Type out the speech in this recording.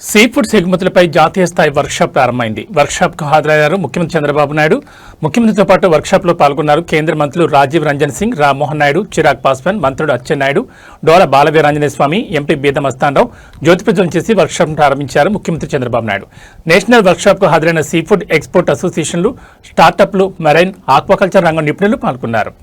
Sea foods ఎగుమతులపై జాతీయ స్థాయి workshop ప్రారంభమైంది. వర్క్షాప్కు హాజరయ్యారు ముఖ్యమంత్రి చంద్రబాబు నాయుడు. ముఖ్యమంత్రితో పాటు వర్క్షాప్లో పాల్గొన్నారు కేంద్ర మంత్రులు రాజీవ్ రంజన్ సింగ్, రామ్మోహన్ నాయుడు, చిరాగ్ పాస్వాన్, మంత్రుడు అచ్చెన్నాయుడు, డోల బాలవీరాంజనేయ స్వామి, ఎంపీ బీద మస్తానరావు జ్యోతి ప్రజ్వలన చేసి వర్క్షాప్ను ప్రారంభించారు ముఖ్యమంత్రి చంద్రబాబు నాయుడు. నేషనల్ వర్క్షాప్కు హాజరైన సీ ఫుడ్ ఎక్స్పోర్ట్ అసోసియేషన్లు, స్టార్టప్లు, మెరైన్, ఆక్వాకల్చర్ రంగం నిపుణులు పాల్గొన్నారు.